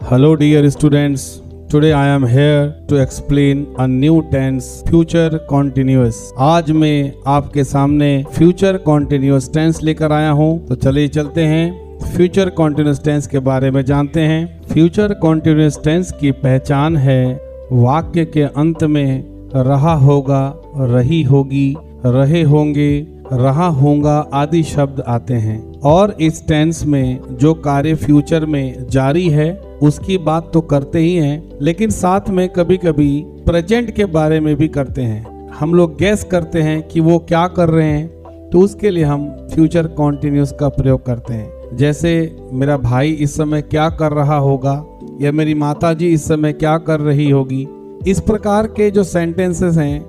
Hello dear students, today I am here to explain a new tense future continuous। आज मैं आपके सामने future continuous tense लेकर आया हूँ। तो चलिए चलते हैं future continuous tense के बारे में जानते हैं। future continuous tense की पहचान है वाक्य के अंत में रहा होगा, रही होगी, रहे होंगे, रहा होगा आदि शब्द आते हैं और इस टेंस में जो कार्य फ्यूचर में जारी है उसकी बात तो करते ही हैं, लेकिन साथ में कभी कभी प्रेजेंट के बारे में भी करते हैं। हम लोग गैस करते हैं कि वो क्या कर रहे हैं, तो उसके लिए हम फ्यूचर कॉन्टिन्यूस का प्रयोग करते हैं। जैसे मेरा भाई इस समय क्या कर रहा होगा या मेरी माताजी इस समय क्या कर रही होगी। इस प्रकार के जो सेंटेंसेस हैं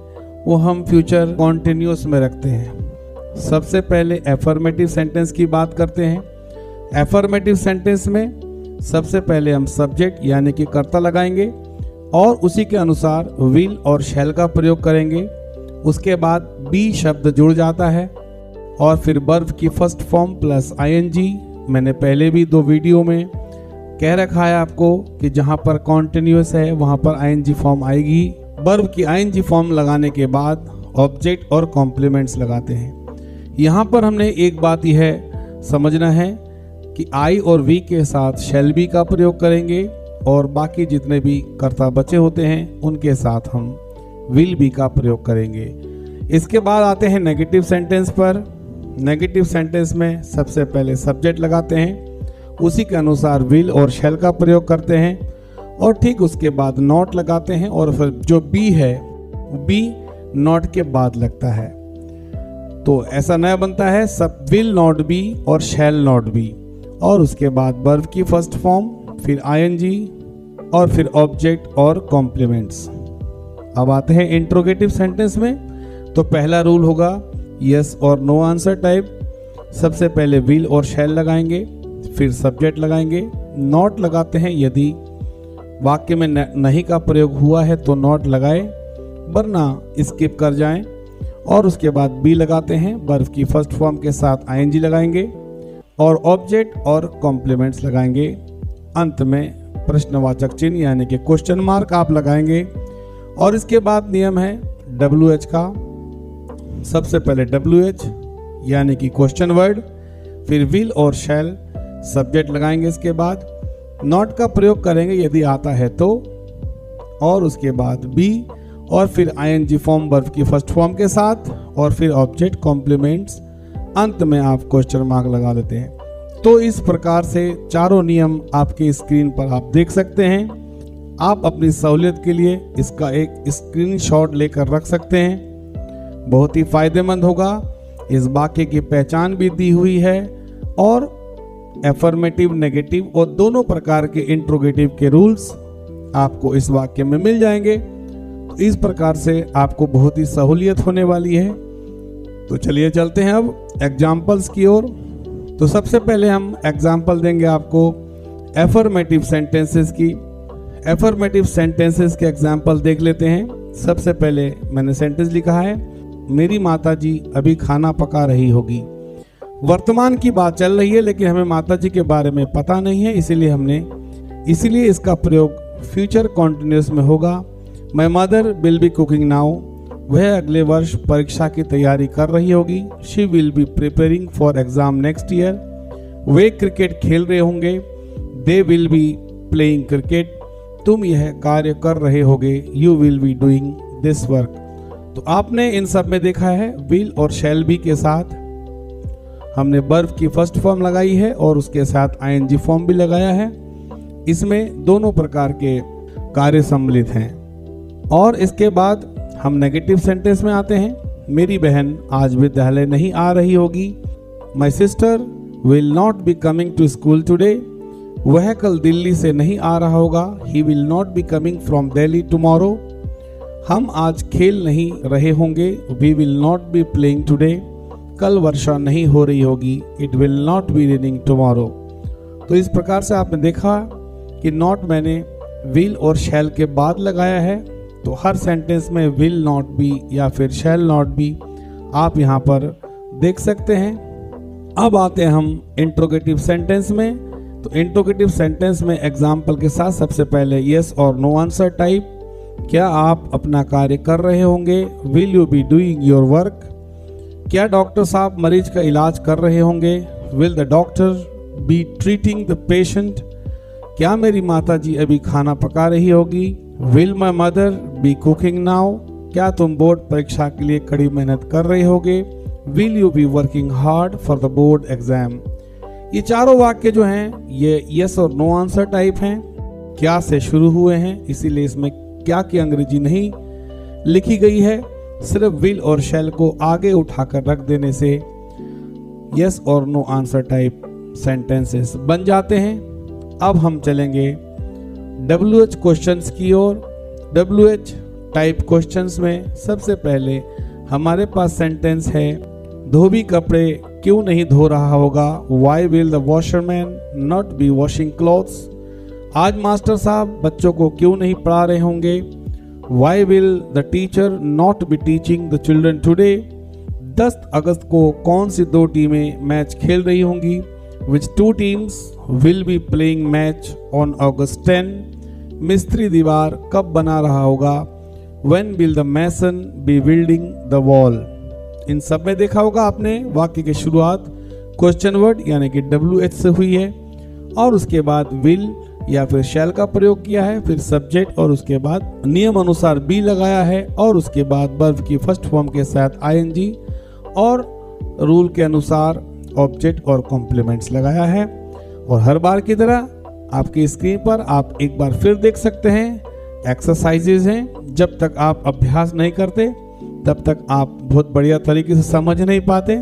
वो हम फ्यूचर कॉन्टिन्यूस में रखते हैं। सबसे पहले एफर्मेटिव सेंटेंस की बात करते हैं। एफर्मेटिव सेंटेंस में सबसे पहले हम सब्जेक्ट यानी कि कर्ता लगाएंगे और उसी के अनुसार विल और शैल का प्रयोग करेंगे। उसके बाद बी शब्द जुड़ जाता है और फिर वर्ब की फर्स्ट फॉर्म प्लस आईएनजी। मैंने पहले भी 2 वीडियो में कह रखा है आपको कि जहां पर कॉन्टिन्यूअस है वहां पर आईएनजी फॉर्म आएगी। वर्ब की आईएनजी फॉर्म लगाने के बाद ऑब्जेक्ट और कॉम्प्लीमेंट्स लगाते हैं। यहाँ पर हमने एक बात यह समझना है कि आई और वी के साथ शैल बी का प्रयोग करेंगे और बाकी जितने भी कर्ता बचे होते हैं उनके साथ हम विल बी का प्रयोग करेंगे। इसके बाद आते हैं नेगेटिव सेंटेंस पर। नेगेटिव सेंटेंस में सबसे पहले सब्जेक्ट लगाते हैं, उसी के अनुसार विल और शैल का प्रयोग करते हैं और ठीक उसके बाद नॉट लगाते हैं और फिर जो बी है बी नॉट के बाद लगता है। तो ऐसा नया बनता है सब विल नॉट बी और शैल नॉट बी और उसके बाद वर्ब की फर्स्ट फॉर्म, फिर आईएनजी और फिर ऑब्जेक्ट और कॉम्प्लीमेंट्स। अब आते हैं इंट्रोगेटिव सेंटेंस में। तो पहला रूल होगा यस और नो आंसर टाइप। सबसे पहले विल और शैल लगाएंगे, फिर सब्जेक्ट लगाएंगे, नॉट लगाते हैं। यदि वाक्य में नहीं का प्रयोग हुआ है तो नॉट लगाए, वरना स्किप कर जाएं और उसके बाद बी लगाते हैं। वर्ब की फर्स्ट फॉर्म के साथ आईएनजी लगाएंगे और ऑब्जेक्ट और कॉम्प्लीमेंट्स लगाएंगे। अंत में प्रश्नवाचक चिन्ह यानी कि क्वेश्चन मार्क आप लगाएंगे और इसके बाद नियम है WH का। सबसे पहले WH यानी कि क्वेश्चन वर्ड, फिर विल और शैल, सब्जेक्ट लगाएंगे। इसके बाद नॉट का प्रयोग करेंगे यदि आता है तो, और उसके बाद बी और फिर आईएनजी फॉर्म वर्ब की फर्स्ट फॉर्म के साथ और फिर ऑब्जेक्ट कॉम्प्लीमेंट्स। अंत में आप क्वेश्चन मार्क लगा देते हैं। तो इस प्रकार से चारों नियम आपके स्क्रीन पर आप देख सकते हैं। आप अपनी सहूलियत के लिए इसका एक स्क्रीनशॉट लेकर रख सकते हैं, बहुत ही फायदेमंद होगा। इस वाक्य की पहचान भी दी हुई है और एफर्मेटिव, नेगेटिव और दोनों प्रकार के इंट्रोगेटिव के रूल्स आपको इस वाक्य में मिल जाएंगे। तो इस प्रकार से आपको बहुत ही सहूलियत होने वाली है। तो चलिए चलते हैं अब एग्जाम्पल्स की ओर। तो सबसे पहले हम एग्जाम्पल देंगे आपको एफर्मेटिव सेंटेंसेस की। एफर्मेटिव सेंटेंसेस के एग्जाम्पल देख लेते हैं। सबसे पहले मैंने सेंटेंस लिखा है मेरी माताजी अभी खाना पका रही होगी। वर्तमान की बात चल रही है लेकिन हमें माताजी के बारे में पता नहीं है, इसीलिए इसका प्रयोग फ्यूचर कॉन्टिन्यूअस में होगा। My mother will be cooking now. वह अगले वर्ष परीक्षा की तैयारी कर रही होगी। She will be preparing for exam next year. Way cricket खेल रहे होंगे। They will be playing cricket. तुम यह कार्य कर रहे होगे। You will be doing this work. तो आपने इन सब में देखा है विल और शैल बी के साथ हमने वर्ब की फर्स्ट फॉर्म लगाई है और उसके साथ आईएनजी फॉर्म भी लगाया है। इसमें दोनों प्रकार के कार्य सम्मिलित हैं। और इसके बाद हम नेगेटिव सेंटेंस में आते हैं। मेरी बहन आज विद्यालय नहीं आ रही होगी। My sister will not be coming to school today. वह कल दिल्ली से नहीं आ रहा होगा। He will not be coming from Delhi tomorrow. हम आज खेल नहीं रहे होंगे। We will not be playing today. कल वर्षा नहीं हो रही होगी। It will not be raining tomorrow. तो इस प्रकार से आपने देखा कि नॉट मैंने विल और शैल के बाद लगाया है। तो हर सेंटेंस में विल नॉट बी या फिर शैल नॉट बी आप यहाँ पर देख सकते हैं। अब आते हैं हम इंट्रोगेटिव सेंटेंस में। तो इंट्रोगेटिव सेंटेंस में एग्जाम्पल के साथ सबसे पहले यस और नो आंसर टाइप। क्या आप अपना कार्य कर रहे होंगे? Will you be doing your work? क्या डॉक्टर साहब मरीज का इलाज कर रहे होंगे? Will the doctor be treating the patient? क्या मेरी माता जी अभी खाना पका रही होगी? Will my mother be cooking now? क्या तुम बोर्ड परीक्षा के लिए कड़ी मेहनत कर रहे होगे? Will you be working hard for the board exam? ये चारों वाक्य जो हैं ये यस और नो आंसर टाइप हैं। क्या से शुरू हुए हैं, इसीलिए इसमें क्या की अंग्रेजी नहीं लिखी गई है। सिर्फ विल और शैल को आगे उठाकर रख देने से यस और नो आंसर टाइप सेंटेंसेस बन जाते हैं। अब हम चलेंगे WH क्वेश्चंस की ओर। WH टाइप क्वेश्चंस में सबसे पहले हमारे पास सेंटेंस है, धोबी कपड़े क्यों नहीं धो रहा होगा? Why will the washerman not be washing clothes? आज मास्टर साहब बच्चों को क्यों नहीं पढ़ा रहे होंगे? Why will the teacher not be teaching the children today? 10 अगस्त को कौन सी 2 टीमें मैच खेल रही होंगी? Which 2 teams will be playing match on August 10? मिस्त्री दीवार कब बना रहा होगा? When will the mason be building the wall? इन सब में देखा होगा आपने वाक्य की शुरुआत क्वेश्चन वर्ड यानी कि WH से हुई है और उसके बाद विल या फिर शैल का प्रयोग किया है, फिर सब्जेक्ट और उसके बाद नियम अनुसार बी लगाया है और उसके बाद वर्ब की फर्स्ट फॉर्म के साथ ING और रूल के अनुसार ऑब्जेक्ट और कॉम्प्लीमेंट्स लगाया है। और हर बार की तरह आपकी स्क्रीन पर आप एक बार फिर देख सकते हैं एक्सरसाइजेज हैं। जब तक आप अभ्यास नहीं करते तब तक आप बहुत बढ़िया तरीके से समझ नहीं पाते।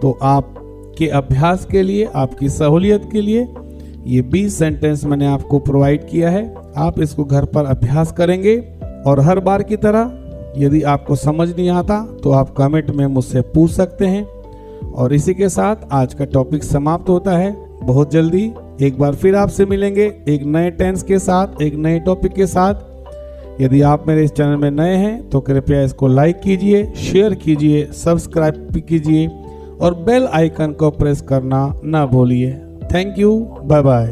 तो आपके अभ्यास के लिए, आपकी सहूलियत के लिए ये 20 सेंटेंस मैंने आपको प्रोवाइड किया है। आप इसको घर पर अभ्यास करेंगे और हर बार की तरह यदि आपको समझ नहीं आता तो आप कमेंट में मुझसे पूछ सकते हैं। और इसी के साथ आज का टॉपिक समाप्त होता है। बहुत जल्दी एक बार फिर आपसे मिलेंगे एक नए टेंस के साथ, एक नए टॉपिक के साथ। यदि आप मेरे इस चैनल में नए हैं तो कृपया इसको लाइक कीजिए, शेयर कीजिए, सब्सक्राइब कीजिए और बेल आइकन को प्रेस करना ना भूलिए। Thank you, bye bye.